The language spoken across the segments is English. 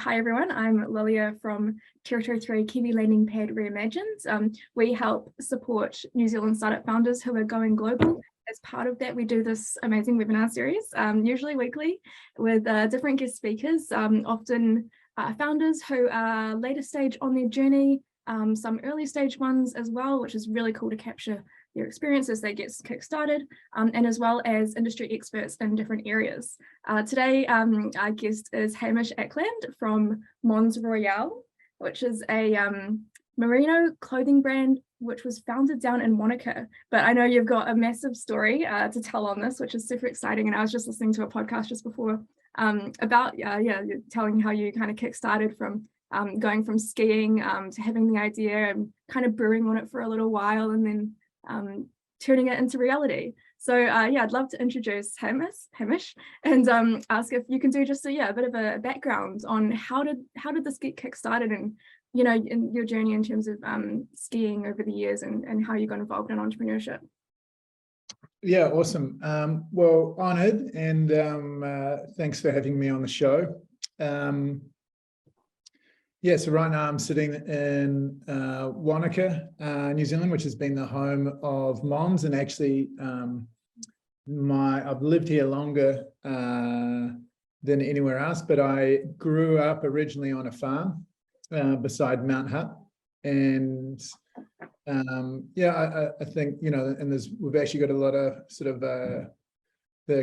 Hi everyone, I'm Lilia from Territory 3 Kiwi Landing Pad Reimagined. We help support New Zealand startup founders who are going global. As part of that, we do this amazing webinar series, usually weekly, with different guest speakers, often founders who are later stage on their journey, some early stage ones as well, which is really cool to capture their experience as they get kick-started, and as well as industry experts in different areas. Today, our guest is Hamish Acland from Mons Royale, which is a merino clothing brand which was founded down in Wanaka. But I know you've got a massive story to tell on this, which is super exciting. And I was just listening to a podcast just before about telling how you kind of kick-started from going from skiing to having the idea and kind of brewing on it for a little while, and then turning it into reality. So I'd love to introduce Hamish and ask if you can do just a bit of a background on how did this get kick-started, and in your journey in terms of skiing over the years, and how you got involved in entrepreneurship. Yeah, awesome. Well, honored, and thanks for having me on the show. So right now I'm sitting in Wanaka, New Zealand, which has been the home of Mons, and actually I've lived here longer than anywhere else, but I grew up originally on a farm beside Mount Hutt, and I think and we've actually got a lot of sort of the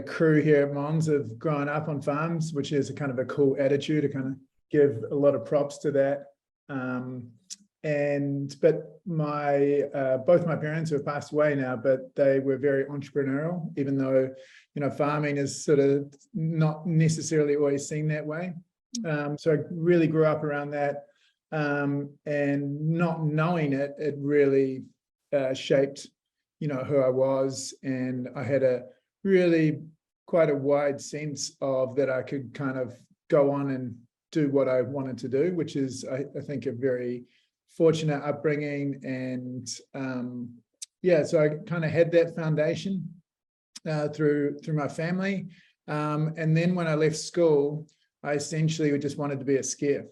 crew here at Mons have grown up on farms, which is a kind of a cool attitude to kind of give a lot of props to that. But both my parents who have passed away now, but they were very entrepreneurial, even though farming is sort of not necessarily always seen that way. So I really grew up around that, and not knowing it really shaped who I was, and I had a really quite a wide sense of that I could kind of go on and do what I wanted to do, which is I think a very fortunate upbringing. And so I kind of had that foundation through my family, and then when I left school, I essentially just wanted to be a skier,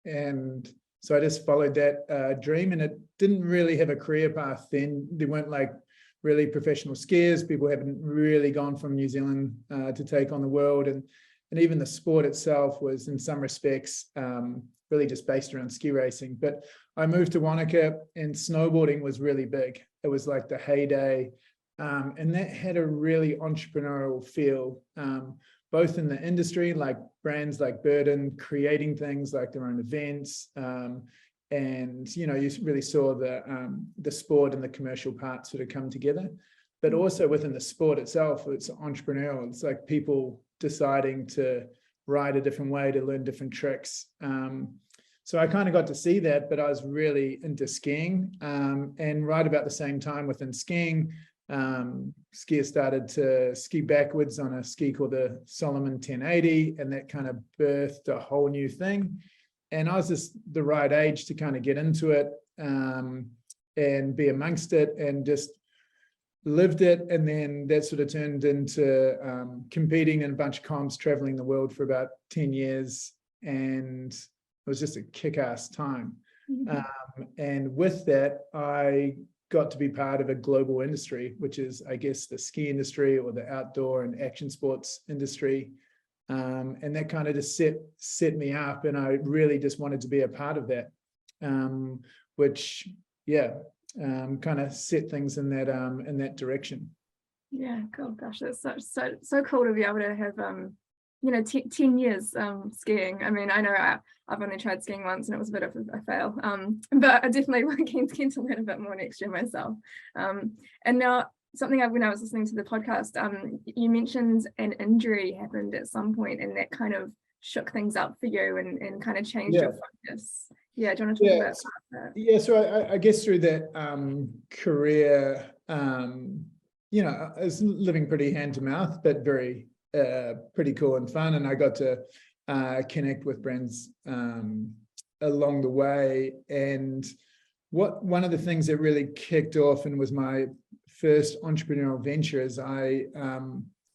and so I just followed that dream, and it didn't really have a career path then. There weren't like really professional skiers. People haven't really gone from New Zealand to take on the world, and even the sport itself was in some respects really just based around ski racing. But I moved to Wanaka, and snowboarding was really big. It was like the heyday, and that had a really entrepreneurial feel, both in the industry, like brands like Burden creating things like their own events, and you really saw the sport and the commercial part sort of come together. But also within the sport itself, it's entrepreneurial. It's like people deciding to ride a different way, to learn different tricks. So I kind of got to see that, but I was really into skiing. And right about the same time within skiing, skiers started to ski backwards on a ski called the Solomon 1080, and that kind of birthed a whole new thing. And I was just the right age to kind of get into it, and be amongst it, and just lived it. And then that sort of turned into competing in a bunch of comps, traveling the world for about 10 years. And it was just a kick-ass time. Mm-hmm. And with that, I got to be part of a global industry, which is, I guess, the ski industry or the outdoor and action sports industry. And that kind of just set me up, and I really just wanted to be a part of that, which, kind of set things in that direction. Yeah, cool. Gosh, that's so cool to be able to have 10 years skiing. I mean, I know I've only tried skiing once, and it was a bit of a fail, but I definitely want to learn a bit more next year myself. And now something when I was listening to the podcast, you mentioned an injury happened at some point, and that kind of shook things up for you and kind of changed your focus. Yeah, do you want to talk about that? Yeah, so I guess through that career, I was living pretty hand to mouth, but very pretty cool and fun. And I got to connect with brands along the way. And one of the things that really kicked off and was my first entrepreneurial venture is I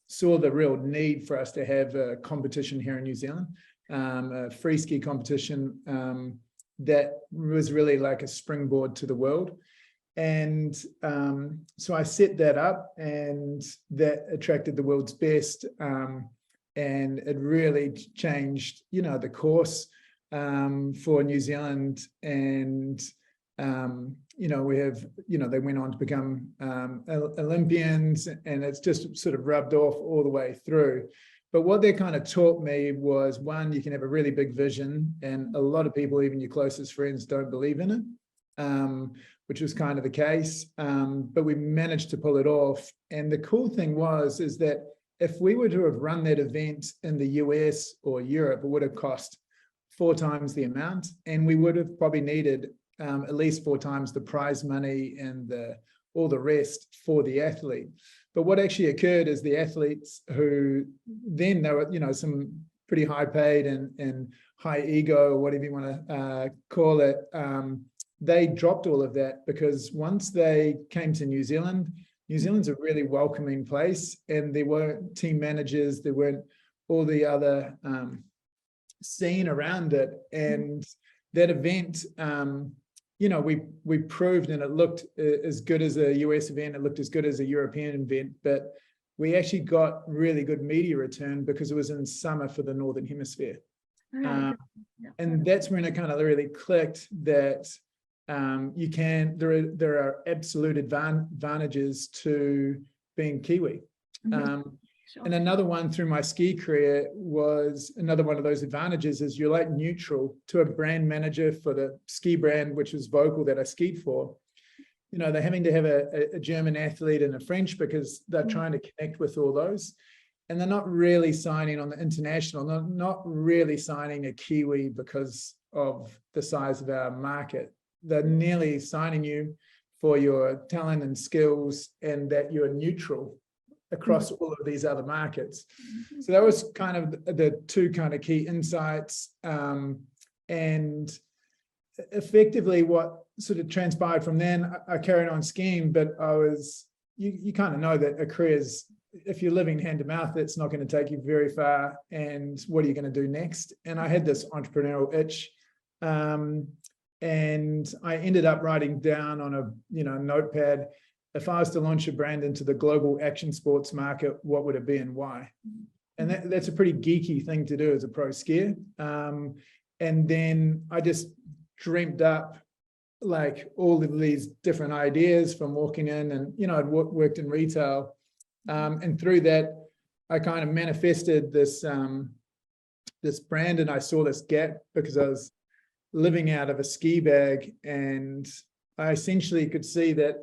saw the real need for us to have a competition here in New Zealand. a free ski competition that was really like a springboard to the world. And so I set that up, and that attracted the world's best. And it really changed, the course for New Zealand. And, we have, they went on to become Olympians, and it's just sort of rubbed off all the way through. But what they kind of taught me was, one, you can have a really big vision, and a lot of people, even your closest friends, don't believe in it, which was kind of the case. But we managed to pull it off. And the cool thing is that if we were to have run that event in the US or Europe, it would have cost 4 times the amount, and we would have probably needed at least 4 times the prize money and all the rest for the athlete. But what actually occurred is the athletes, who then they were, some pretty high paid and high ego, or whatever you want to call it, they dropped all of that, because once they came to New Zealand's a really welcoming place, and there weren't team managers, there weren't all the other scene around it. And that event, we proved, and it looked as good as a US event, it looked as good as a European event, but we actually got really good media return because it was in summer for the Northern Hemisphere. And that's when it kind of really clicked that there are absolute advantages to being Kiwi. Sure. And another one through my ski career was, another one of those advantages is you're like neutral to a brand manager for the ski brand, which was Vocal, that I skied for. They're having to have a German athlete and a French, because they're trying to connect with all those. And they're not really signing on the international, not really signing a Kiwi because of the size of our market. They're nearly signing you for your talent and skills, and that you're neutral across all of these other markets. So that was kind of the 2 kind of key insights. And effectively what sort of transpired from then, I carried on skiing, but you kind of know that a career is, if you're living hand to mouth, it's not going to take you very far. And what are you going to do next? And I had this entrepreneurial itch. And I ended up writing down on a notepad, if I was to launch a brand into the global action sports market, what would it be and why? And that's a pretty geeky thing to do as a pro skier. And then I just dreamt up like all of these different ideas from walking in, and I'd worked in retail, and through that I kind of manifested this this brand, and I saw this gap because I was living out of a ski bag, and I essentially could see that.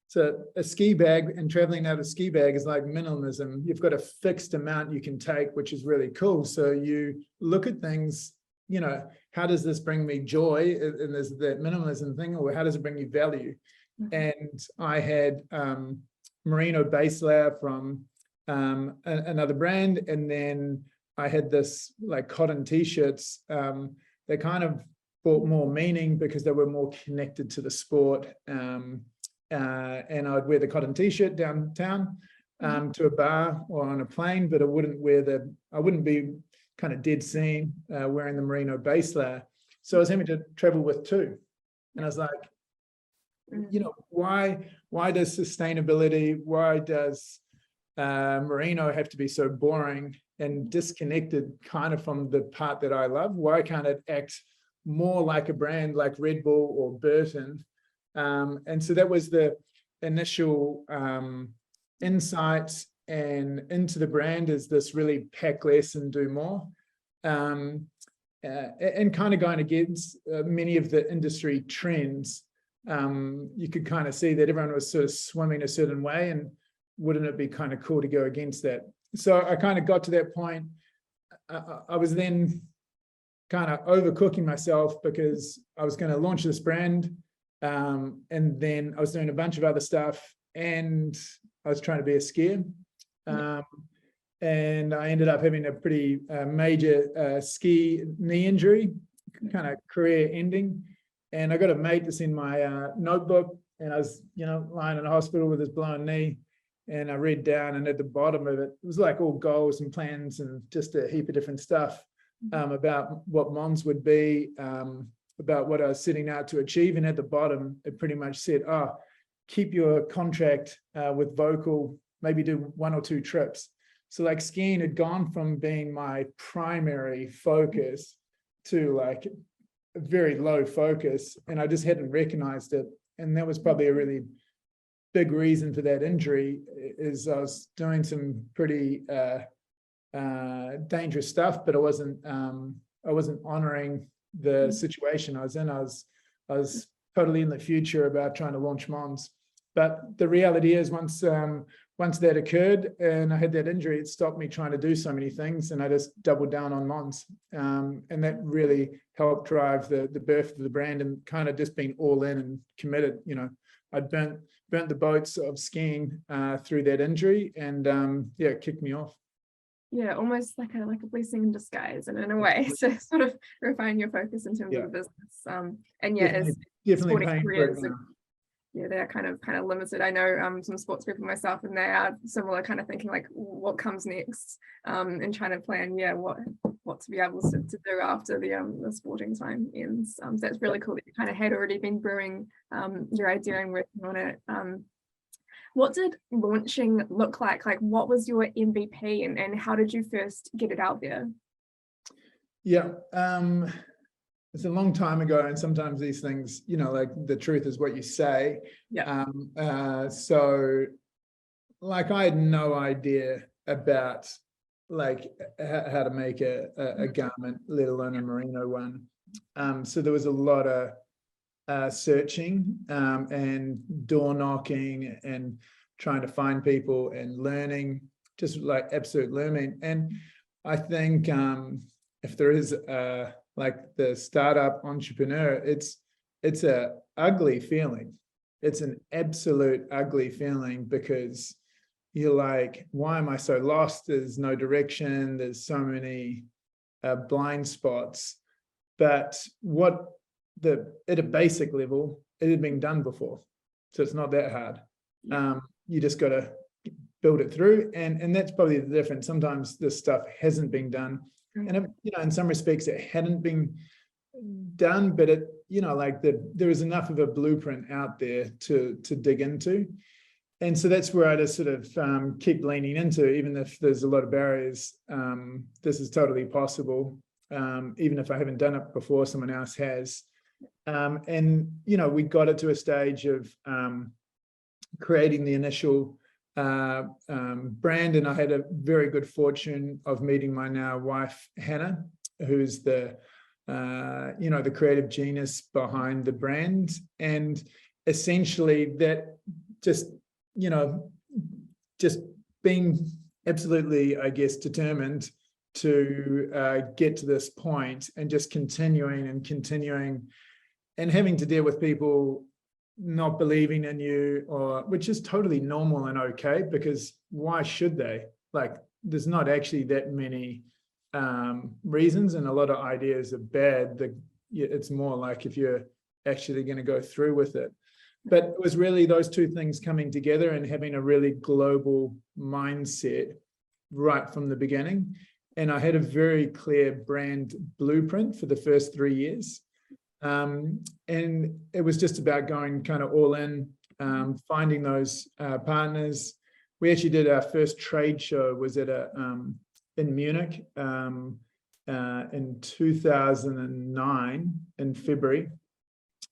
So a ski bag and traveling out of a ski bag is like minimalism. You've got a fixed amount you can take, which is really cool. So you look at things, how does this bring me joy? And there's that minimalism thing, or how does it bring you value? And I had merino base layer from another brand. And then I had this like cotton t-shirts. They kind of brought more meaning because they were more connected to the sport. And I'd wear the cotton t-shirt downtown to a bar or on a plane, but I wouldn't be kind of dead seen wearing the merino base layer. So I was having to travel with 2. And I was like, why does sustainability, why does merino have to be so boring and disconnected kind of from the part that I love? Why can't it act more like a brand like Red Bull or Burton? And so that was the initial insights, and into the brand is this really pack less and do more, and kind of going against many of the industry trends. You could kind of see that everyone was sort of swimming a certain way, and wouldn't it be kind of cool to go against that? So I kind of got to that point. I was then kind of overcooking myself because I was going to launch this brand. And then I was doing a bunch of other stuff, and I was trying to be a skier. And I ended up having a pretty major ski knee injury, kind of career ending. And I got a mate that's in my notebook, and I was, lying in a hospital with this blown knee, and I read down, and at the bottom of it, it was like all goals and plans and just a heap of different stuff. about what Mons would be, about what I was setting out to achieve. And at the bottom, it pretty much said, oh, keep your contract with Vocal, maybe do 1 or 2 trips. So like skiing had gone from being my primary focus to like a very low focus, and I just hadn't recognized it. And that was probably a really big reason for that injury, is I was doing some pretty dangerous stuff, but I wasn't honoring the situation I was in. I was totally in the future about trying to launch Mons. But the reality is, once that occurred and I had that injury, it stopped me trying to do so many things, and I just doubled down on Mons. And that really helped drive the birth of the brand, and kind of just being all in and committed. You know, I'd burnt the boats of skiing through that injury, and yeah, it kicked me off. Yeah, almost like a blessing in disguise, and in a way, so sort of refine your focus in terms of the business. And yeah, as definitely sporting paying for it careers, now. yeah, they're kind of limited. I know some sports people myself, and they are similar kind of thinking, like what comes next, and trying to plan, what to be able to do after the sporting time ends. So that's really cool that you kind of had already been brewing your idea and working on it. What did launching look like? Like, what was your MVP, and how did you first get it out there? Yeah, it's a long time ago, and sometimes these things, you know, like the truth is what you say. Yeah. So like I had no idea about like how to make a garment, let alone a merino one. So there was a lot of searching and door knocking and trying to find people and learning, just like absolute learning. And I think if there is like the startup entrepreneur, it's a ugly feeling. It's an absolute ugly feeling, because you're like, why am I so lost? There's no direction. There's so many blind spots. But at a basic level, it had been done before, so it's not that hard. You just got to build it through, and that's probably the difference. Sometimes this stuff hasn't been done, and you know, in some respects it hadn't been done, but it, you know, like there is enough of a blueprint out there to dig into. And so that's where I just sort of keep leaning into, even if there's a lot of barriers. This is totally possible, even if I haven't done it before, someone else has. And, you know, we got it to a stage of creating the initial brand. And I had a very good fortune of meeting my now wife, Hannah, who's the, you know, the creative genius behind the brand. And essentially that just, you know, just being absolutely, I guess, determined to get to this point, and just continuing and having to deal with people not believing in you, or which is totally normal and okay, because why should they? Like, there's not actually that many reasons, and a lot of ideas are bad. It's more like if you're actually going to go through with it. But it was really those two things coming together and having a really global mindset right from the beginning. And I had a very clear brand blueprint for the first 3 years. And it was just about going kind of all in, finding those partners. We actually did our first trade show, was at in Munich in 2009 in February.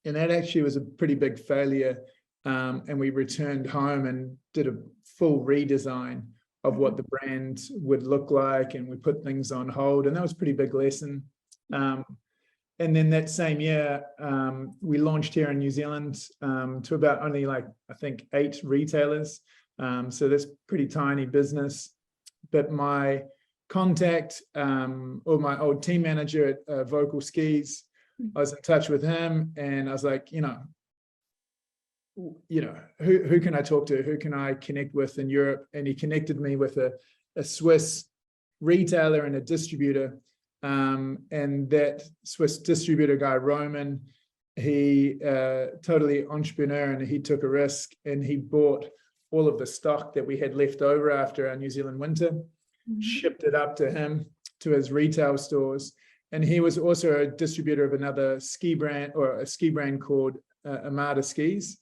And that actually was a pretty big failure. And we returned home and did a full redesign of what the brand would look like, and we put things on hold, and that was a pretty big lesson. And then that same year, we launched here in New Zealand to about only like, I think, 8 retailers. So that's pretty tiny business. But my contact, or my old team manager at Vocal Skis, I was in touch with him, and I was like, who can I talk to? Who can I connect with in Europe? And he connected me with a Swiss retailer and a distributor. And that Swiss distributor guy, Roman, he totally entrepreneur, and he took a risk, and he bought all of the stock that we had left over after our New Zealand winter, shipped it up to him, to his retail stores. And he was also a distributor of another ski brand, or a ski brand called Armada Skis,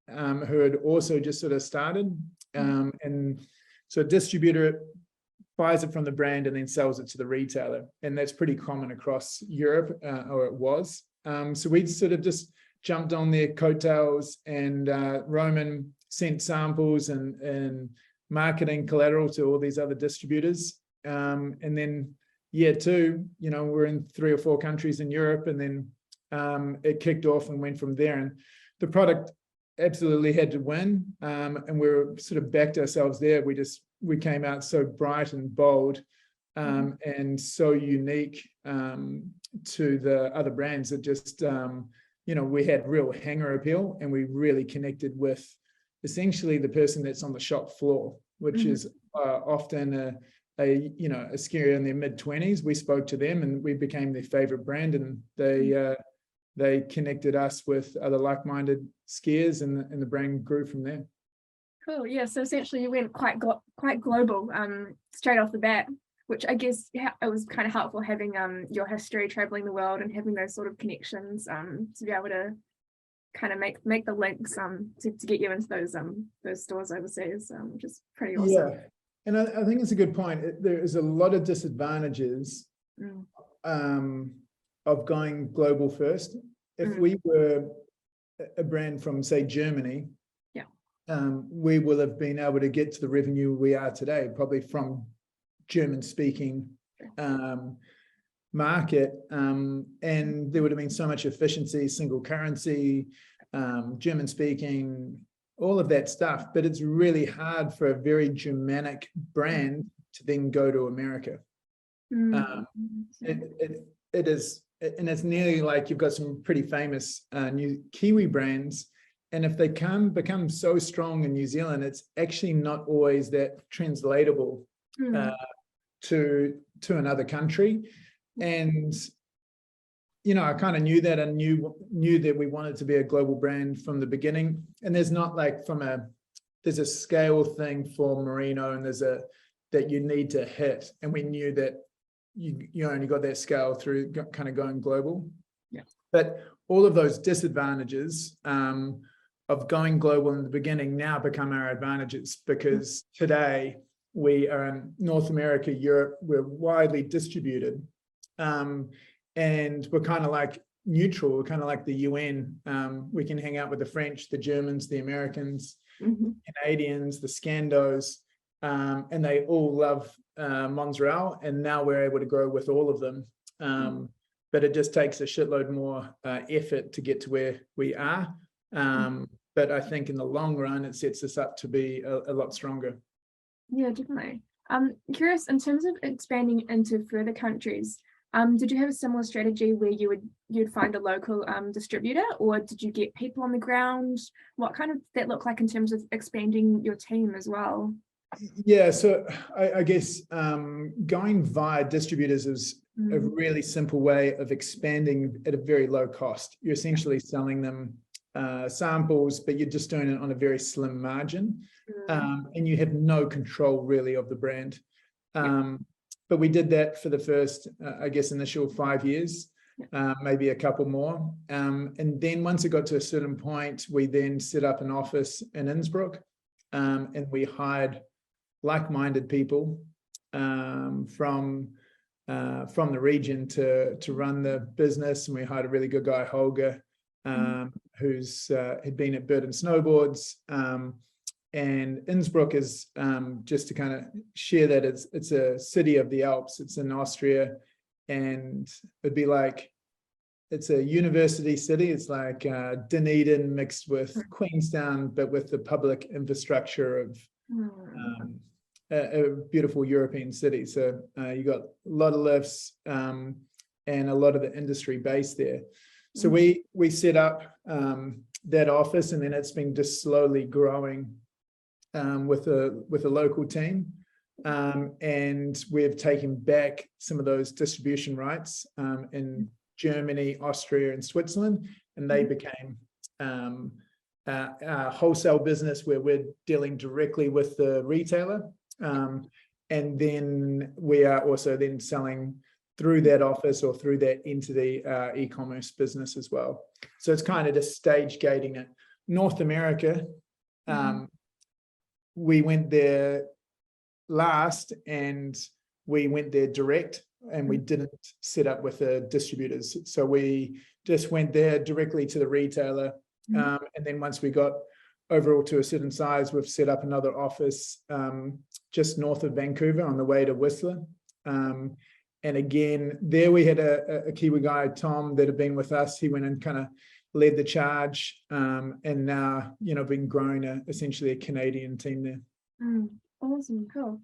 who had also just sort of started. And so a distributor buys it from the brand and then sells it to the retailer. And that's pretty common across Europe, or it was. So we sort of just jumped on their coattails, and Roman sent samples and marketing collateral to all these other distributors. And then year two, we're in 3 or 4 countries in Europe, and then it kicked off and went from there. And the product absolutely had to win, and we were sort of backed ourselves there. We came out so bright and bold, and so unique to the other brands that just we had real hanger appeal, and we really connected with essentially the person that's on the shop floor, which is often a skier in their mid-20s. We spoke to them and we became their favorite brand, and they connected us with other like-minded skiers, and the brand grew from there. Cool. Yeah. So essentially you went quite global straight off the bat, which I guess it was kind of helpful having your history traveling the world and having those sort of connections to be able to kind of make the links to get you into those stores overseas, which is pretty awesome. Yeah. And I think it's a good point. There is a lot of disadvantages of going global first. If we were a brand from, say, Germany, we will have been able to get to the revenue we are today, probably from German-speaking market, and there would have been so much efficiency, single currency, German-speaking, all of that stuff. But it's really hard for a very Germanic brand to then go to America. It is, and it's nearly like you've got some pretty famous new Kiwi brands, and if they become so strong in New Zealand, it's actually not always that translatable to another country. And I kind of knew that, and knew that we wanted to be a global brand from the beginning. And there's not like there's a scale thing for merino, and that you need to hit, and we knew that you only got that scale through kind of going global. Yeah. But all of those disadvantages of going global in the beginning now become our advantages, because today we are in North America, Europe, we're widely distributed, and we're kind of like neutral. We're kind of like the UN. We can hang out with the French, the Germans, the Americans, Canadians, the Scandos, and they all love Mons Royale, and now we're able to grow with all of them. But it just takes a shitload more effort to get to where we are. But I think in the long run, it sets us up to be a lot stronger. Yeah, definitely. Curious, in terms of expanding into further countries, did you have a similar strategy where you'd find a local distributor, or did you get people on the ground? What kind of that look like in terms of expanding your team as well? Yeah, so I guess going via distributors is a really simple way of expanding at a very low cost. You're essentially selling them samples, but you're just doing it on a very slim margin, and you have no control really of the brand. But we did that for the first, I guess, initial 5 years, maybe a couple more. And then once it got to a certain point, we then set up an office in Innsbruck, and we hired like-minded people from the region to run the business. And we hired a really good guy, Holger, who's had been at Burton Snowboards. And Innsbruck is, just to kind of share that, it's a city of the Alps. It's in Austria, and it'd be like, it's a university city. It's like Dunedin mixed with Queenstown, but with the public infrastructure of a beautiful European city. So you got a lot of lifts and a lot of the industry based there. So we set up that office, and then it's been just slowly growing with a local team, and we've taken back some of those distribution rights in Germany, Austria, and Switzerland, and they became a wholesale business where we're dealing directly with the retailer, And then we are also then selling through that office or through that into the e-commerce business as well. So it's kind of just stage gating it. North America, we went there last and we went there direct, and we didn't set up with the distributors. So we just went there directly to the retailer. And then once we got overall to a certain size, we've set up another office just north of Vancouver on the way to Whistler. And again, there we had a Kiwi guy, Tom, that had been with us. He went and kind of led the charge, and now, been growing essentially a Canadian team there. Awesome, cool.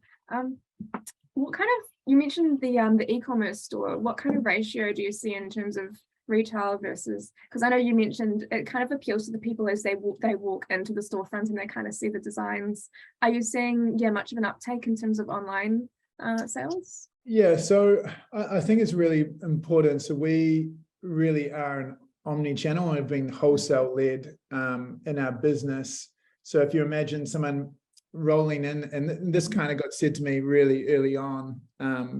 What kind of, you mentioned the e-commerce store, what kind of ratio do you see in terms of retail versus, because I know you mentioned it kind of appeals to the people as they walk into the storefront and they kind of see the designs. Are you seeing much of an uptake in terms of online sales? Yeah, so I think it's really important. So we really are an omni-channel and have been wholesale led in our business. So if you imagine someone rolling in, and this kind of got said to me really early on,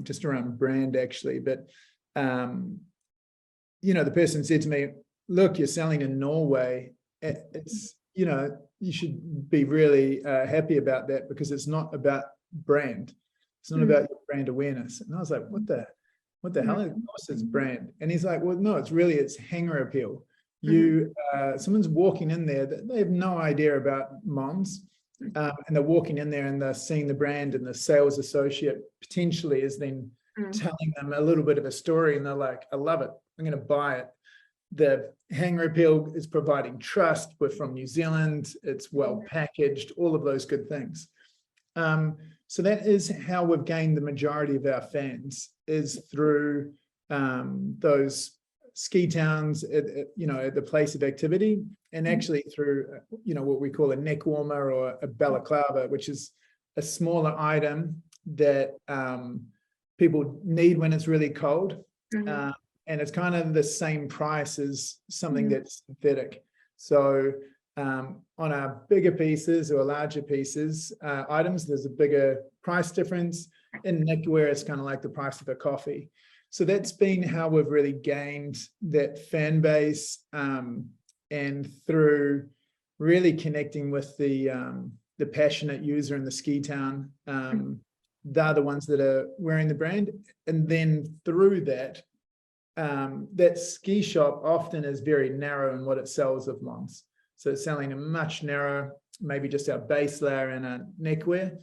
just around brand actually, but the person said to me, look, you're selling in Norway. It's, you should be really happy about that, because it's not about brand. It's not about your brand awareness. And I was like, what the hell? Of course it's brand. And he's like, well, no, it's hanger appeal. Someone's walking in there, they have no idea about Mons. And they're walking in there and they're seeing the brand, and the sales associate potentially is then telling them a little bit of a story, and they're like, I love it. I'm going to buy it. The hanger appeal is providing trust. We're from New Zealand. It's well packaged, all of those good things. So that is how we've gained the majority of our fans, is through those ski towns at the place of activity, and actually through what we call a neck warmer or a balaclava, which is a smaller item that people need when it's really cold. And it's kind of the same price as something that's synthetic. So on our bigger pieces or larger pieces, items, there's a bigger price difference. In neckwear, it's kind of like the price of a coffee. So that's been how we've really gained that fan base, and through really connecting with the passionate user in the ski town. They're the ones that are wearing the brand. And then through that, that ski shop often is very narrow in what it sells of Mons. So it's selling a much narrower, maybe just our base layer and a neckwear.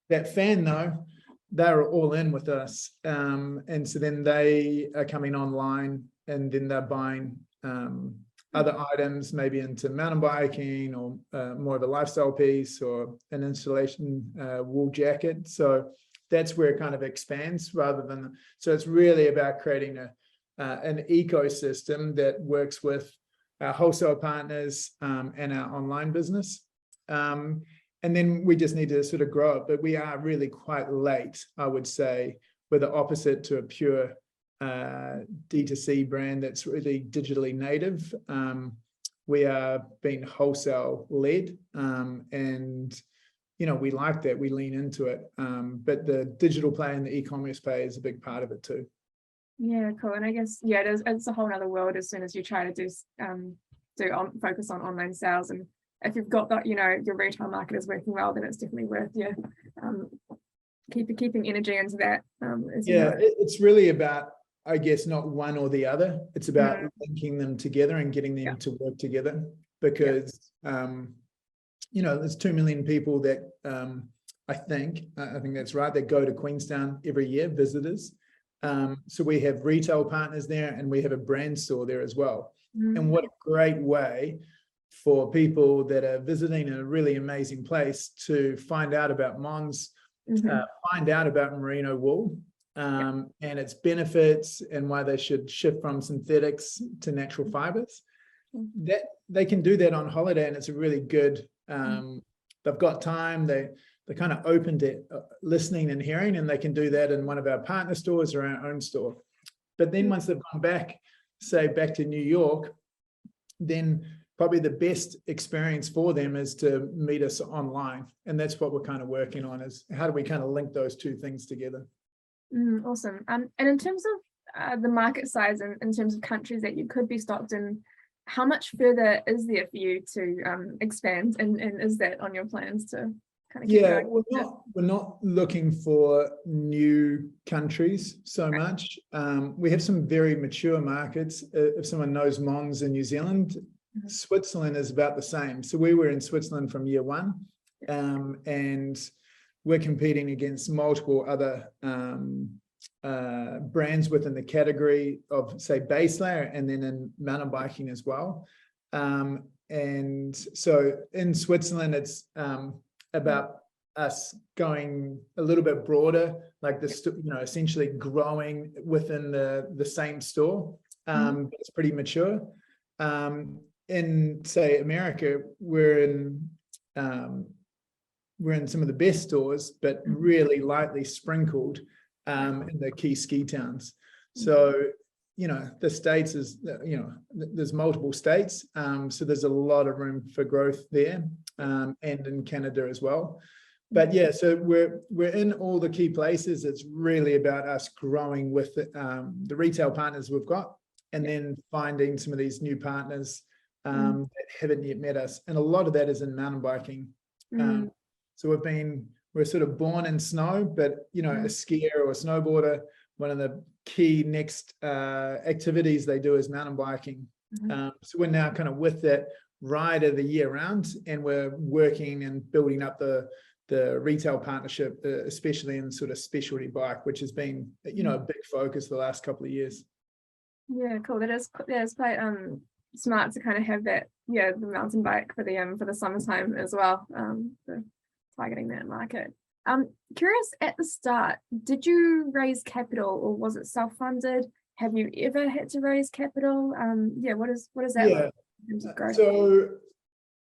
That fan though, they're all in with us. And so then they are coming online, and then they're buying other items, maybe into mountain biking, or more of a lifestyle piece, or an installation wool jacket. So that's where it kind of expands rather than, so it's really about creating an ecosystem that works with our wholesale partners and our online business. And then we just need to sort of grow it, but we are really quite late, I would say. We're the opposite to a pure D2C brand that's really digitally native. We are being wholesale led, and we like that, we lean into it. But the digital play and the e-commerce play is a big part of it too. Yeah, cool. And I guess it's a whole other world as soon as you try to do focus on online sales. And if you've got that, your retail market is working well, then it's definitely worth keeping energy into that. It's really about, I guess, not one or the other. It's about linking them together and getting them to work together, because there's 2 million people that I think that's right, that go to Queenstown every year, visitors. So we have retail partners there, and we have a brand store there as well. And what a great way for people that are visiting a really amazing place to find out about Mons, find out about merino wool, and its benefits, and why they should shift from synthetics to natural fibers. That they can do that on holiday, and it's a really good, they've got time, they're kind of open to listening and hearing, and they can do that in one of our partner stores or our own store. But then once they've gone back, say back to New York, then probably the best experience for them is to meet us online. And that's what we're kind of working on, is how do we kind of link those two things together? Awesome. And in terms of the market size and in terms of countries that you could be stocked in, how much further is there for you to expand, and is that on your plans to kind of keep going? We're not looking for new countries so much. We have some very mature markets. If someone knows Mons in New Zealand, Switzerland is about the same. So we were in Switzerland from year one, and we're competing against multiple other brands within the category of, say, base layer, and then in mountain biking as well. And so in Switzerland, it's about us going a little bit broader, like essentially growing within the same store. But it's pretty mature. In, say, America, we're in some of the best stores, but really lightly sprinkled in the key ski towns. So, the States is, there's multiple states. So there's a lot of room for growth there, and in Canada as well. But yeah, so we're in all the key places. It's really about us growing with the retail partners we've got, and then finding some of these new partners that haven't yet met us. And a lot of that is in mountain biking. So we're sort of born in snow, but a skier or a snowboarder, one of the key next activities they do is mountain biking. So we're now kind of with that rider the year round, and we're working and building up the retail partnership, especially in sort of specialty bike, which has been a big focus the last couple of years. Yeah, cool. That is quite smart to kind of have that, the mountain bike for the summertime as well, for targeting that market. Curious, at the start, did you raise capital, or was it self-funded? Have you ever had to raise capital? What is that like in terms of growth? So,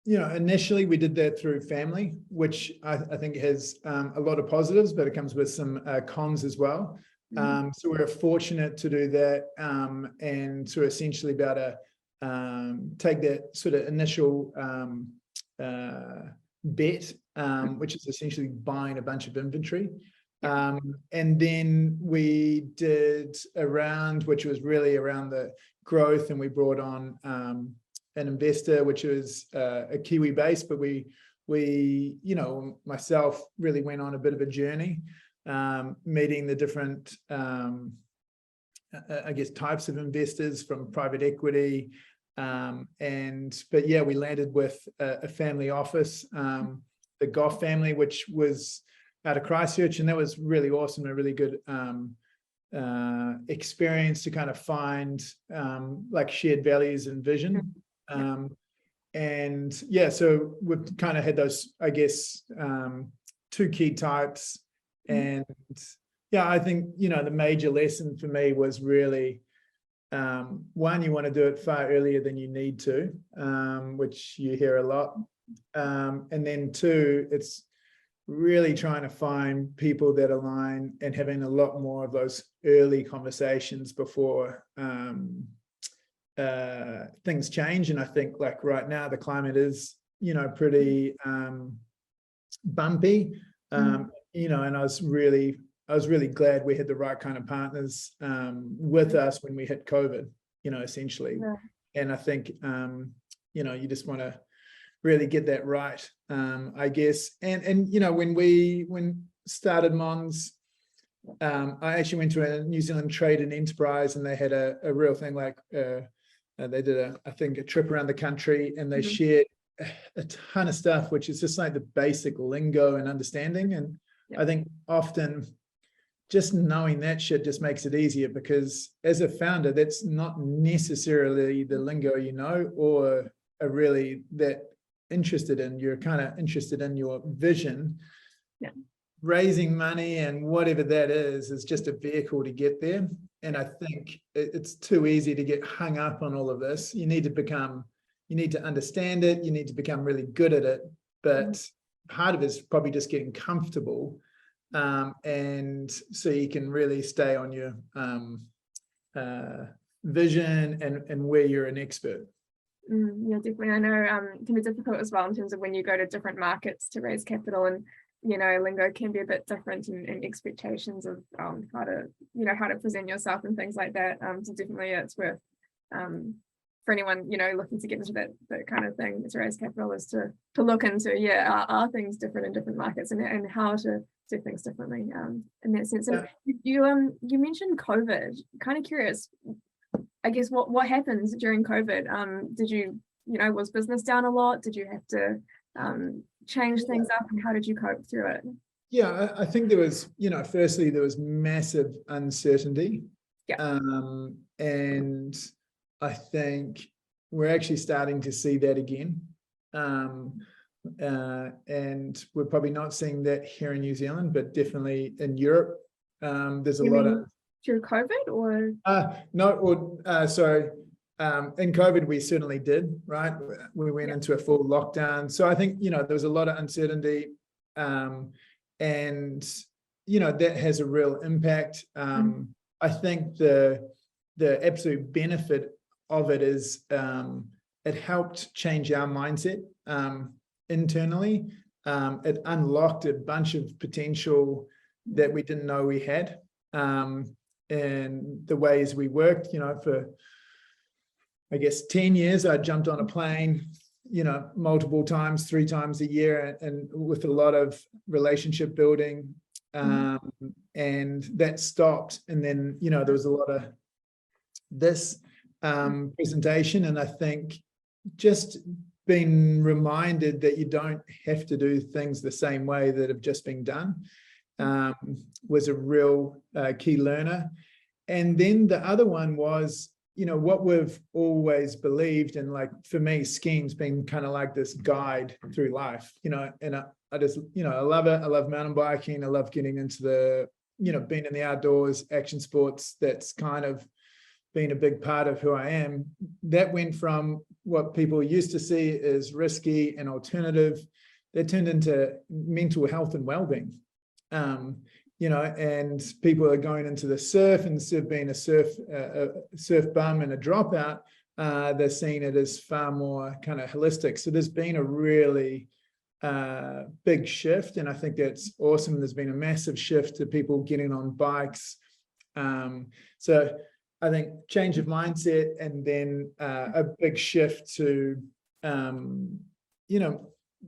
initially we did that through family, which I think has a lot of positives, but it comes with some cons as well. So we're fortunate to do that, and to essentially be able to take that sort of initial bet, which is essentially buying a bunch of inventory. And then we did a round, which was really around the growth, and we brought on an investor, which was a Kiwi base, but we myself really went on a bit of a journey, meeting the different types of investors, from private equity, but we landed with a family office, the Goff family, which was out of Christchurch, and that was really awesome, a really good experience to kind of find like shared values and vision. So we've kind of had those, I guess, two key types. And I think, the major lesson for me was really, one, you want to do it far earlier than you need to, which you hear a lot. And then two, it's really trying to find people that align, and having a lot more of those early conversations before things change. And I think, like, right now the climate is, pretty bumpy, and I was really glad we had the right kind of partners with us when we hit COVID, essentially. And I think you just want to really get that right, I guess. And when we started Mons, I actually went to a New Zealand trade and enterprise, and they had a real thing, like they did a trip around the country, and they shared a ton of stuff, which is just like the basic lingo and understanding. And I think often just knowing that shit just makes it easier, because as a founder, that's not necessarily the lingo or are really that interested in. You're kind of interested in your vision. Raising money and whatever that is just a vehicle to get there. And I think it's too easy to get hung up on all of this. You need to understand it. You need to become really good at it. But part of it is probably just getting comfortable. And so you can really stay on your vision and where you're an expert. Yeah, definitely. I know it can be difficult as well in terms of when you go to different markets to raise capital, and lingo can be a bit different, and expectations of how to present yourself and things like that. So definitely it's worth for anyone looking to get into that kind of thing to raise capital, is to look into are things different in different markets, and how to do things differently in that sense. And you mentioned COVID. Kind of curious, I guess, what happens during COVID? Did you was business down a lot? Did you have to change things up, and how did you cope through it? Yeah, I think there was, firstly, there was massive uncertainty. Yeah. And I think we're actually starting to see that again. And we're probably not seeing that here in New Zealand, but definitely in Europe. There's a lot of through COVID, or sorry. In COVID, we certainly did, right? We went into a full lockdown. So I think, there was a lot of uncertainty, and, that has a real impact. I think the absolute benefit of it is it helped change our mindset internally. It unlocked a bunch of potential that we didn't know we had, and the ways we worked, for I guess 10 years, I jumped on a plane, multiple times, 3 times a year, and with a lot of relationship building, and that stopped. And then, there was a lot of this presentation, and I think just being reminded that you don't have to do things the same way that have just been done was a real key learner. And then the other one was, what we've always believed, and like for me, skiing's been kind of like this guide through life, and I just, I love it. I love mountain biking. I love getting into the, being in the outdoors, action sports. That's kind of been a big part of who I am. That went from what people used to see as risky and alternative, that turned into mental health and well-being. And people are going into the surf, and instead of being a surf bum and a dropout, they're seeing it as far more kind of holistic. So there's been a really big shift, and I think that's awesome. There's been a massive shift to people getting on bikes. So I think change of mindset, and then a big shift to,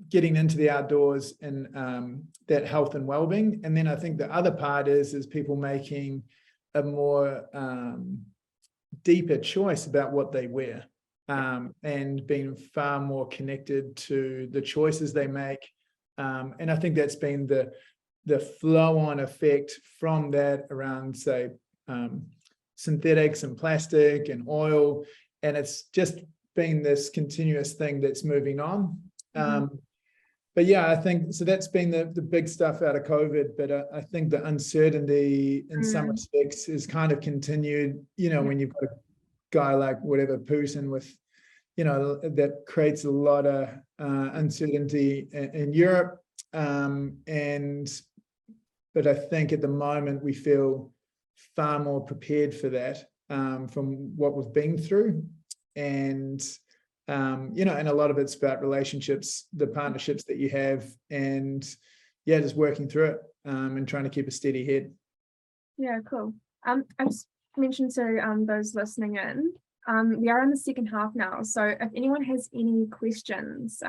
getting into the outdoors and that health and well-being. And then I think the other part is people making a more deeper choice about what they wear, and being far more connected to the choices they make. And I think that's been the flow-on effect from that around, say, synthetics and plastic and oil. And it's just been this continuous thing that's moving on. But yeah, I think so. That's been the big stuff out of COVID. But I think the uncertainty in some respects is kind of continued. When you've got a guy like whatever Putin with, that creates a lot of uncertainty in Europe. But I think at the moment we feel far more prepared for that from what we've been through, and and a lot of it's about relationships, the partnerships that you have, and just working through it and trying to keep a steady head. Yeah, cool. I just mentioned to those listening in, we are in the second half now, so if anyone has any questions,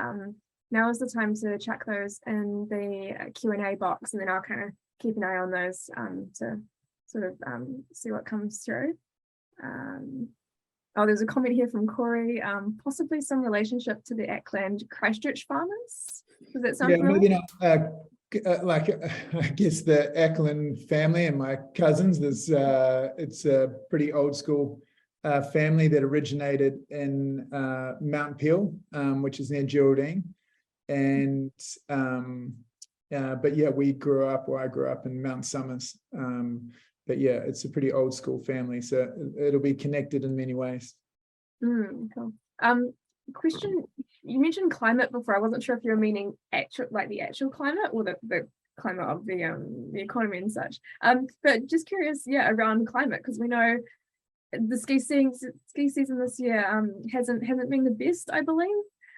now is the time to chuck those in the Q&A box, and then I'll kind of keep an eye on those to sort of see what comes through. There's a comment here from Corey, possibly some relationship to the Acland Christchurch farmers. Does that sound familiar? Maybe not. I guess the Acland family and my cousins, it's a pretty old school family that originated in Mount Peel, which is near Geraldine. And but yeah, I grew up in Mount Somers. But yeah, it's a pretty old school family, so it'll be connected in many ways. Cool. Question, you mentioned climate before. I wasn't sure if you were meaning the actual climate, or the climate of the economy and such. But just curious, around climate, because we know the ski season this year hasn't been the best, I believe.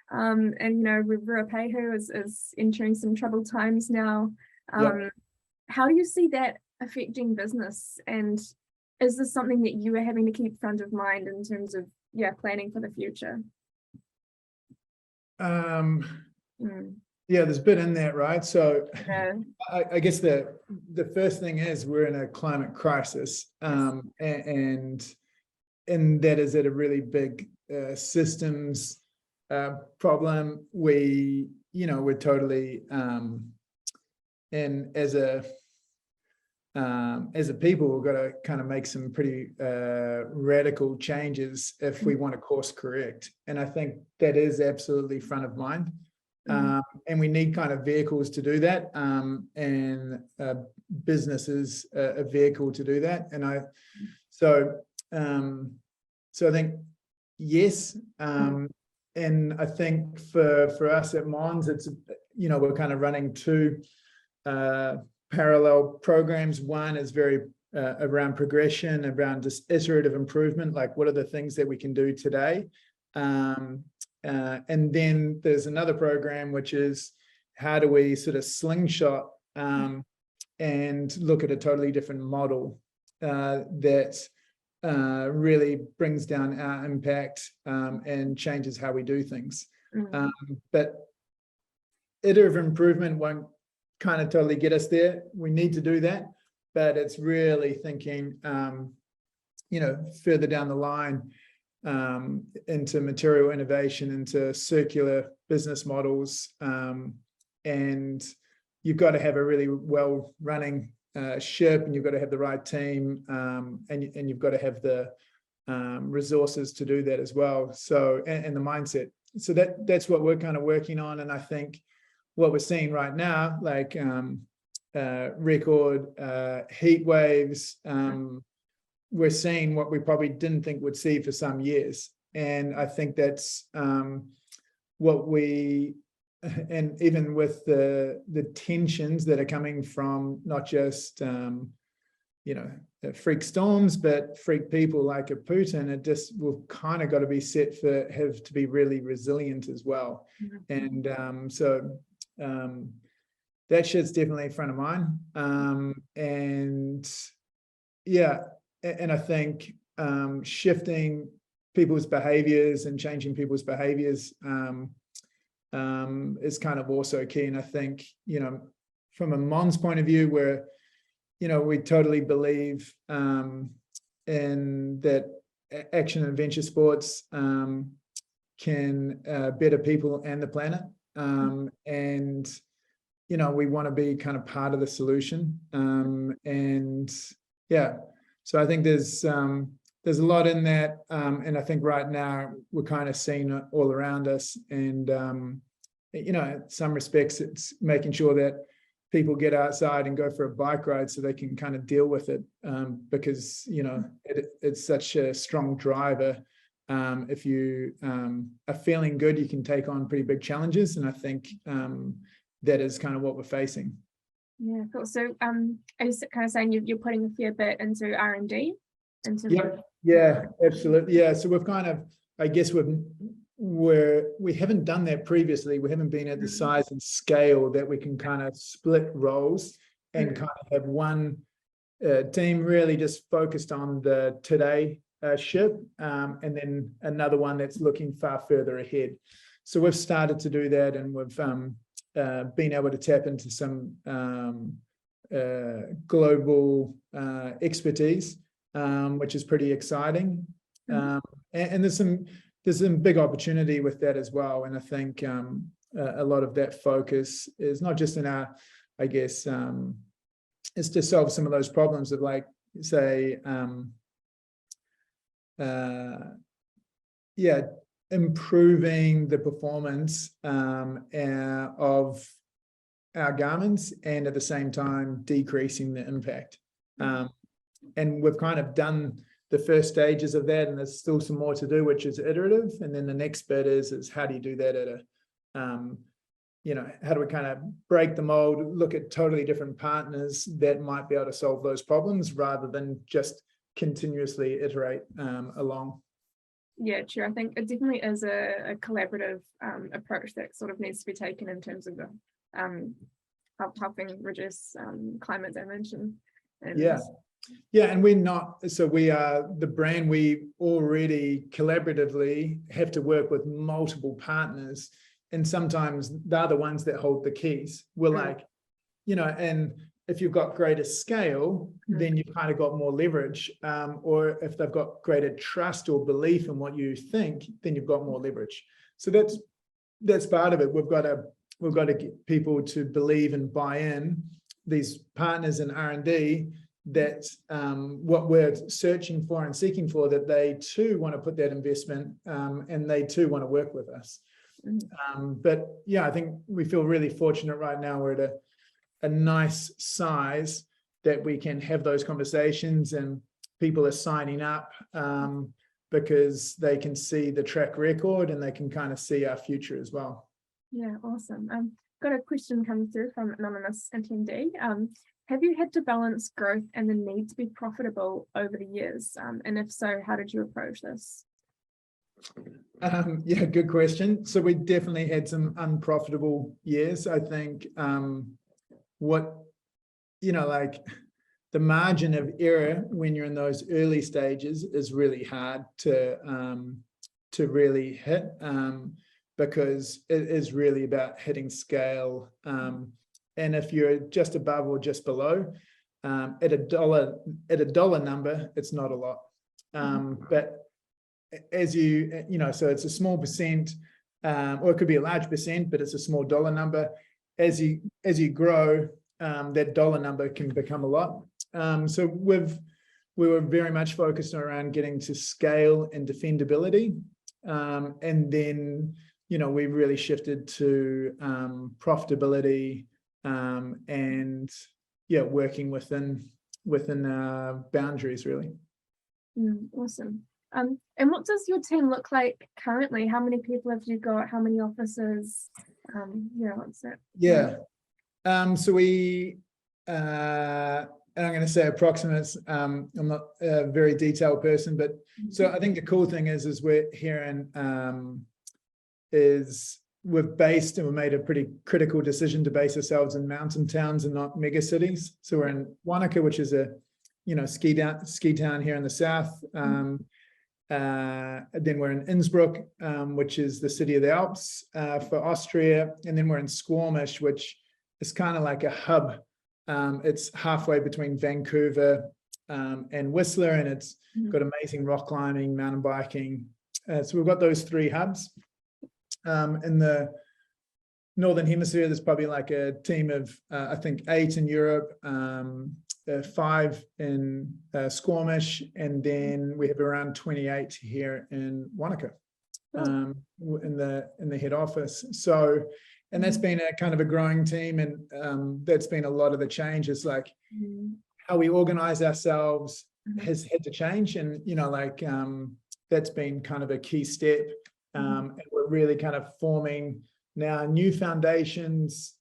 And you know, Ruapehu is entering some troubled times now. How do you see that affecting business, and is this something that you are having to keep front of mind in terms of planning for the future? Yeah, there's a bit in that, right? So Yeah. I guess the first thing is we're in a climate crisis, and that is at a really big systems problem. We're totally and as a people, we've got to kind of make some pretty radical changes if we want to course correct. And I think that is absolutely front of mind. And we need kind of vehicles to do that, and businesses a vehicle to do that. And so I think yes, and I think for us at Mons, it's we're kind of running two parallel programs. One is very around progression, around just iterative improvement, like what are the things that we can do today. And then there's another program, which is how do we sort of slingshot and look at a totally different model that really brings down our impact and changes how we do things. But iterative improvement won't kind of totally get us there. We need to do that, but it's really thinking, further down the line, into material innovation, into circular business models, and you've got to have a really well running ship, and you've got to have the right team, and you've got to have the resources to do that as well. So and the mindset. So that's what we're kind of working on. And I think what we're seeing right now, like record heat waves, we're seeing what we probably didn't think we'd see for some years. And I think that's what we, and even with the tensions that are coming from not just, freak storms, but freak people like a Putin, it just, we've kind of got to be set for, have to be really resilient as well. And so that shit's definitely front of mind. And yeah, and I think shifting people's behaviors and changing people's behaviors is kind of also key. And I think, from a Mons point of view, where, we totally believe in that action and adventure sports can better people and the planet. And, we want to be kind of part of the solution. And yeah, so I think there's a lot in that. And I think right now we're kind of seeing it all around us. And, in some respects, it's making sure that people get outside and go for a bike ride so they can kind of deal with it, because, it's such a strong driver. If you are feeling good, you can take on pretty big challenges. And I think that is kind of what we're facing. Yeah, cool. So are you kind of saying you're putting a fair bit into R&D? Yeah, absolutely. Yeah, so we've kind of, I guess we haven't done that previously. We haven't been at the size and scale that we can kind of split roles and kind of have one team really just focused on the today ship, and then another one that's looking far further ahead. So we've started to do that, and we've been able to tap into some global expertise, which is pretty exciting. And there's some big opportunity with that as well. And I think a lot of that focus is not just in our, I guess, is to solve some of those problems of, like, say, improving the performance of our garments, and at the same time decreasing the impact. And we've kind of done the first stages of that, and there's still some more to do, which is iterative. And then the next bit is how do you do that at a how do we kind of break the mold, look at totally different partners that might be able to solve those problems, rather than just continuously iterate along. Yeah, true. I think it definitely is a collaborative approach that sort of needs to be taken in terms of the helping reduce climate damage and yeah, and we're not, so we are the brand, we already collaboratively have to work with multiple partners, and sometimes they're the ones that hold the keys. We're like, you know, and if you've got greater scale, then you've kind of got more leverage, or if they've got greater trust or belief in what you think, then you've got more leverage. So that's part of it. We've got to get people to believe and buy in, these partners in R&D, that what we're searching for and seeking for, that they too want to put that investment, and they too want to work with us. But yeah, I think we feel really fortunate right now. We're at a nice size that we can have those conversations, and people are signing up because they can see the track record and they can kind of see our future as well. Yeah, awesome. Got a question come through from anonymous attendee. Have you had to balance growth and the need to be profitable over the years? And if so, how did you approach this? Yeah, good question. So we definitely had some unprofitable years. I think like the margin of error when you're in those early stages is really hard to really hit, because it is really about hitting scale. And if you're just above or just below, at a dollar number, it's not a lot. But as so it's a small percent, or it could be a large percent, but it's a small dollar number. As you grow, that dollar number can become a lot. So we were very much focused around getting to scale and defendability, and then we really shifted to profitability, and working within our boundaries, really. Awesome. And what does your team look like currently? How many people have you got? How many offices? What's it? Yeah. So we, and I'm going to say approximates. I'm not a very detailed person, but so I think the cool thing is we're here in, we've made a pretty critical decision to base ourselves in mountain towns and not mega cities. So we're in Wanaka, which is a, ski town here in the south. Then we're in Innsbruck, which is the city of the Alps for Austria. And then we're in Squamish, which is kind of like a hub. It's halfway between Vancouver and Whistler, and it's got amazing rock climbing, mountain biking. So we've got those three hubs. In the Northern Hemisphere, there's probably like a team of, I think, 8 in Europe, 5 in Squamish, and then we have around 28 here in Wanaka, in the head office. So, and that's been a kind of a growing team, and that's been a lot of the changes, like how we organize ourselves has had to change, and that's been kind of a key step. And we're really kind of forming now new foundations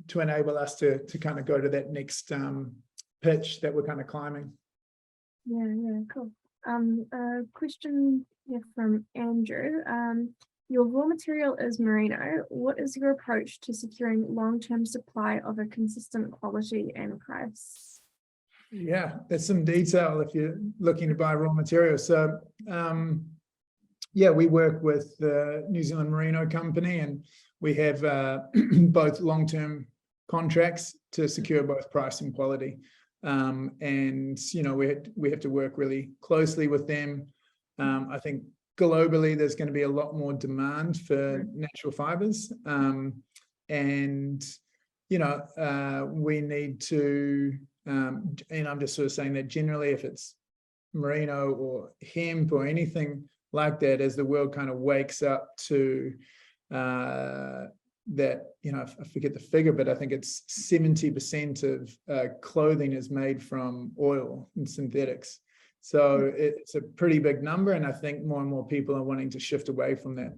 to enable us to kind of go to that next pitch that we're kind of climbing. Yeah, cool. A question here from Andrew. Your raw material is merino. What is your approach to securing long-term supply of a consistent quality and price? Yeah, there's some detail if you're looking to buy raw material. So we work with the New Zealand Merino Company, and we have both long-term contracts to secure both price and quality. And we have to work really closely with them. I think globally there's going to be a lot more demand for natural fibers, and we need to. And I'm just sort of saying that generally, if it's merino or hemp or anything like that, as the world kind of wakes up to that, I forget the figure, but I think it's 70% of clothing is made from oil and synthetics. So it's a pretty big number, and I think more and more people are wanting to shift away from that.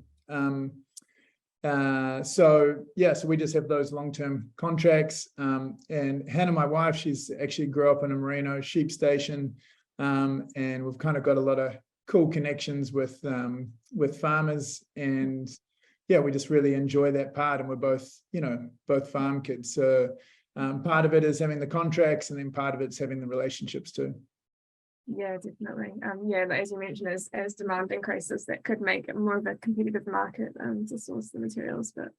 So we just have those long-term contracts. And Hannah, my wife, she's actually grew up in a merino sheep station and we've kind of got a lot of cool connections with farmers, and yeah, we just really enjoy that part. And we're both, both farm kids. So part of it is having the contracts, and then part of it's having the relationships too. Yeah, definitely. Yeah, but as you mentioned, as demand increases, that could make it more of a competitive market to source the materials. But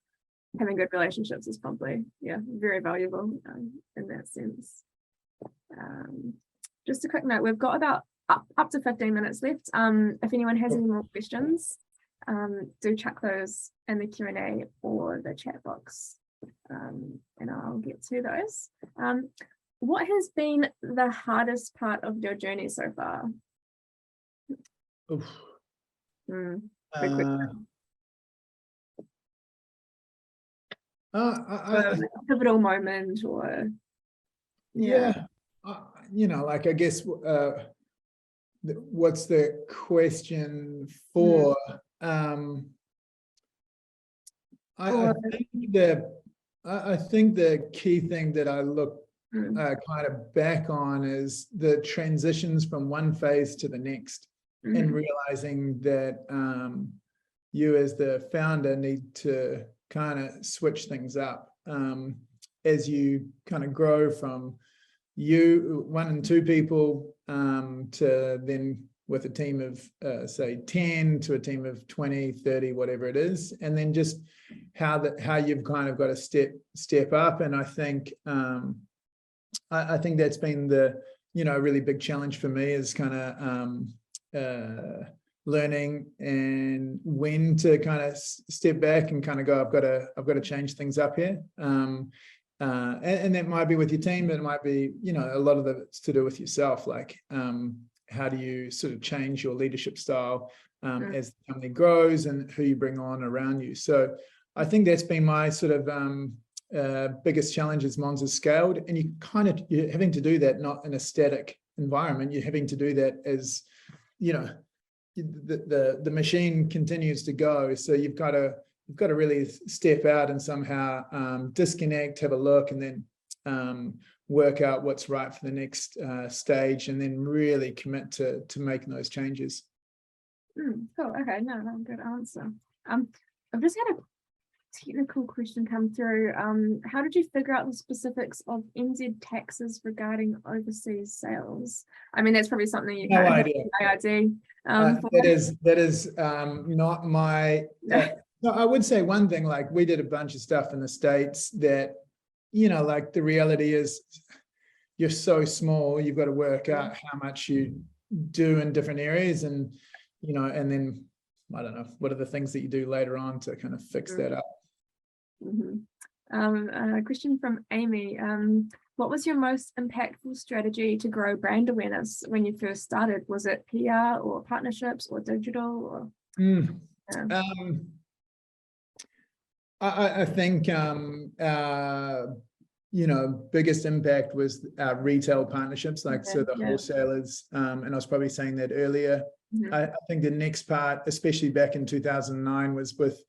having good relationships is probably, very valuable in that sense. Just a quick note, we've got about up to 15 minutes left. If anyone has any more questions, do chuck those in the Q&A or the chat box, and I'll get to those. What has been the hardest part of your journey so far? Oof. Big question. A pivotal moment, or I guess what's the question for? I think the key thing that I look kind of back on is the transitions from one phase to the next, and realizing that you as the founder need to kind of switch things up as you kind of grow from one and two people to then with a team of say 10 to a team of 20, 30, whatever it is, and then just how you've kind of got to step up. And I think that's been the really big challenge for me, is kind of learning and when to kind of step back and kind of go, I've got to change things up here. And that might be with your team, but it might be, a lot of it's to do with yourself. Like, how do you sort of change your leadership style as the company grows, and who you bring on around you? So I think that's been my sort of biggest challenge as Mons has scaled. And you're having to do that not in a static environment. You're having to do that as, the machine continues to go. So you've got to really step out and somehow disconnect, have a look, and then work out what's right for the next stage, and then really commit to making those changes. Cool. Okay. No, good answer. I've just had a technical question come through. How did you figure out the specifics of NZ taxes regarding overseas sales? I mean, that's probably something you can't have AID. That is not my. No, I would say one thing. Like, we did a bunch of stuff in the States that, like, the reality is you're so small, you've got to work out how much you do in different areas, and and then I don't know, what are the things that you do later on to kind of fix that up. A question from Amy. What was your most impactful strategy to grow brand awareness when you first started? Was it PR or partnerships or digital? I think biggest impact was our retail partnerships, so the wholesalers, and I was probably saying that earlier. I think the next part, especially back in 2009, was with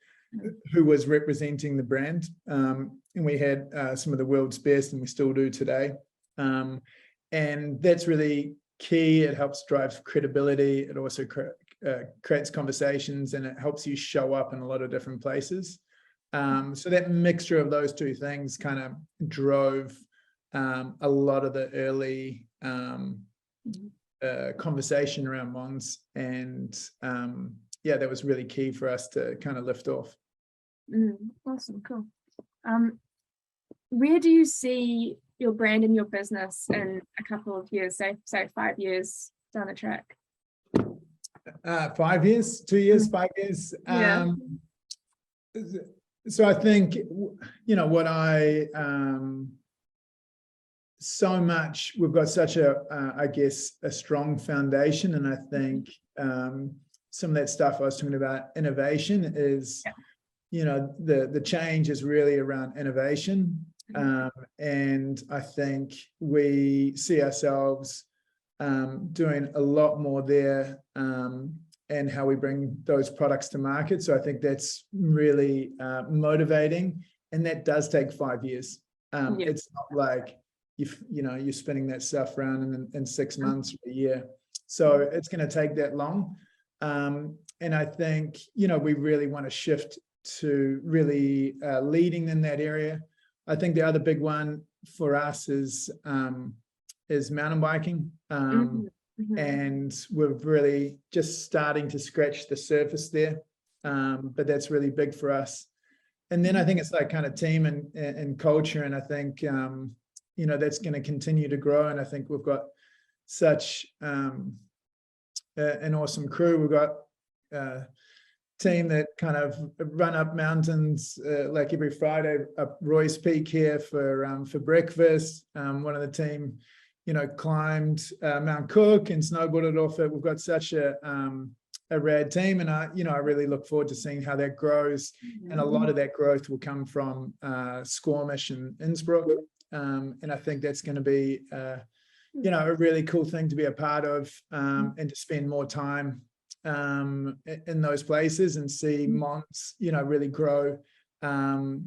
who was representing the brand, and we had some of the world's best, and we still do today, and that's really key. It helps drive credibility. It also creates conversations, and it helps you show up in a lot of different places. So that mixture of those two things kind of drove a lot of the early conversation around Mons, and that was really key for us to kind of lift off. Awesome, cool. Where do you see your brand and your business in a couple of years, say 5 years down the track? 5 years, 2 years, 5 years. So I think, what so much, we've got such a strong foundation. And I think some of that stuff I was talking about, innovation, is, the change is really around innovation. And I think we see ourselves doing a lot more there, and how we bring those products to market. So I think that's really motivating, and that does take 5 years. It's not like you're spinning that stuff around in 6 months or a year. So it's going to take that long. And I think, we really want to shift to really leading in that area. I think the other big one for us is mountain biking. And we're really just starting to scratch the surface there. But that's really big for us. And then I think it's like kind of team and culture. And I think, that's going to continue to grow. And I think we've got such an awesome crew. We've got a team that kind of run up mountains like every Friday up Roy's Peak here for breakfast. One of the team, climbed Mount Cook and snowboarded off it. We've got such a rad team, and I really look forward to seeing how that grows. And a lot of that growth will come from Squamish and Innsbruck. And I think that's going to be, a really cool thing to be a part of, and to spend more time in those places and see Mons, really grow, like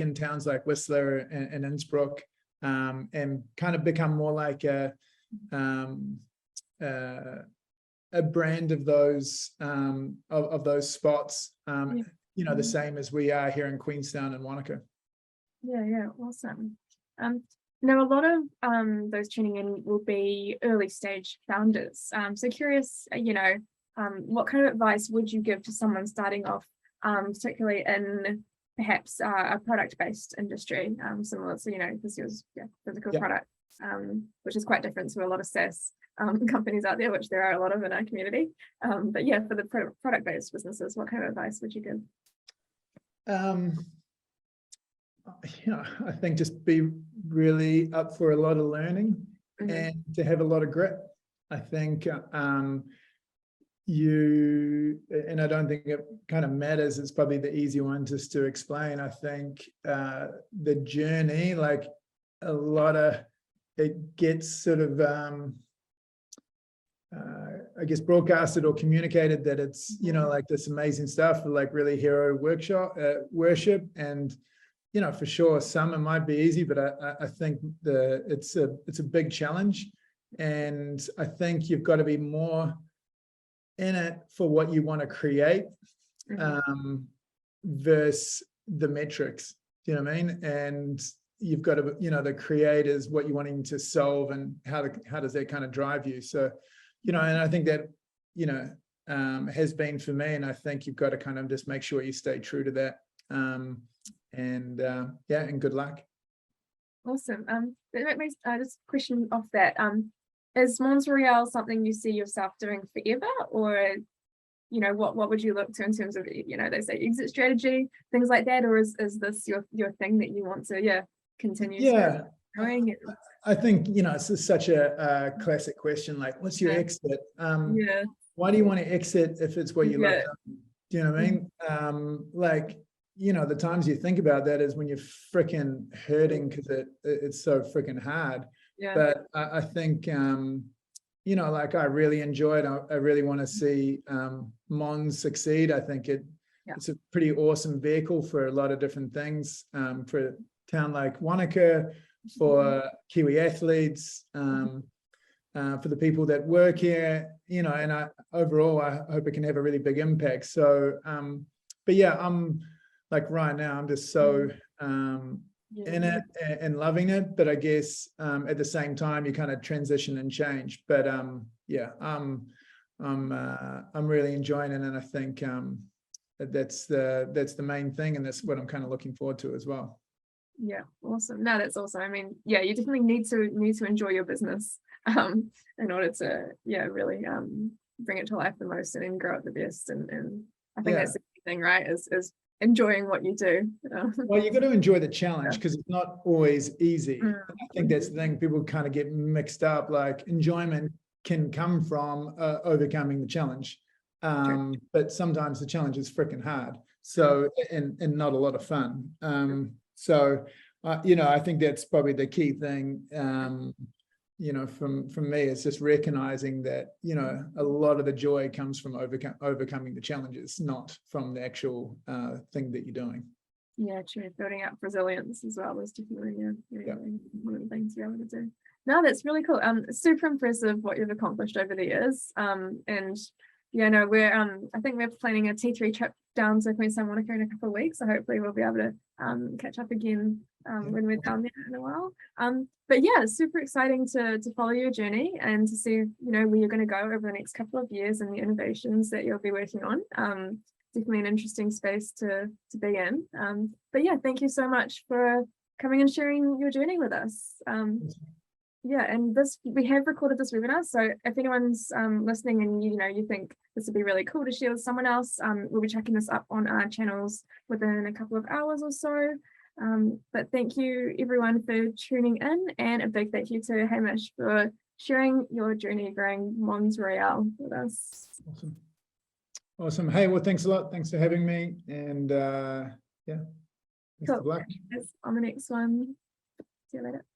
in towns like Whistler and Innsbruck, and kind of become more like a brand of those spots, the same as we are here in Queenstown and Wanaka. Yeah, awesome. Now, a lot of those tuning in will be early stage founders. So curious, what kind of advice would you give to someone starting off, particularly in perhaps a product-based industry, similar to, this is physical products, which is quite different to a lot of SaaS companies out there, which there are a lot of in our community. But yeah, for the product-based businesses, what kind of advice would you give? I think just be really up for a lot of learning and to have a lot of grit. I think and I don't think it kind of matters. It's probably the easy one just to explain. I think the journey, like a lot of it gets sort of I guess broadcasted or communicated that it's like this amazing stuff, like really hero worship, and for sure some it might be easy, but I think it's a big challenge, and I think you've got to be more in it for what you want to create versus the metrics. Do you know what I mean? And you've got to, the creators, what you're wanting to solve, and how does that kind of drive you? So, and I think that, has been for me, and I think you've got to kind of just make sure you stay true to that. And good luck. Awesome. That makes just a question off that. Is Mons Royale something you see yourself doing forever, or what would you look to in terms of they say exit strategy, things like that, or is this your thing that you want to continue growing? I think it's such a classic question, like what's your exit? Why do you want to exit if it's what you love? Do you know what I mean? The times you think about that is when you're freaking hurting because it's so freaking hard. But I think, I really enjoy it. I really want to see Mons succeed. I think it's a pretty awesome vehicle for a lot of different things, for a town like Wanaka, for Kiwi athletes, for the people that work here, and overall, I hope it can have a really big impact. So, but yeah, I'm like right now, I'm just so in it and loving it, but I guess at the same time you kind of transition and change. But I'm really enjoying it, and I think that's the main thing, and that's what I'm kind of looking forward to as well. Yeah, awesome. No, that's awesome. I mean, you definitely need to enjoy your business in order to really bring it to life the most and grow it the best. And I think that's the key thing, right? Is enjoying what you do. Well, you got to enjoy the challenge, because it's not always easy. I think that's the thing, people kind of get mixed up. Like enjoyment can come from overcoming the challenge, but sometimes the challenge is freaking hard, so and not a lot of fun. So I think that's probably the key thing. From me, it's just recognizing that a lot of the joy comes from overcoming the challenges, not from the actual thing that you're doing. Yeah, true. Building up resilience as well is definitely Yeah. one of the things you're able to do. No, that's really cool. Super impressive what you've accomplished over the years. And yeah, no, we're I think we're planning a T3 trip down to Queensland, Wanaka in a couple of weeks. So hopefully we'll be able to catch up again when we're down there in a while. But yeah, it's super exciting to follow your journey and to see, where you're going to go over the next couple of years and the innovations that you'll be working on. Definitely an interesting space to be in. But yeah, thank you so much for coming and sharing your journey with us. Yeah, and we have recorded this webinar, so if anyone's listening and you think this would be really cool to share with someone else, we'll be checking this up on our channels within a couple of hours or so. But thank you everyone for tuning in, and a big thank you to Hamish for sharing your journey growing Mons Royale with us. Awesome. Hey, well, thanks a lot. Thanks for having me. And yeah, best of luck. On the next one. See you later.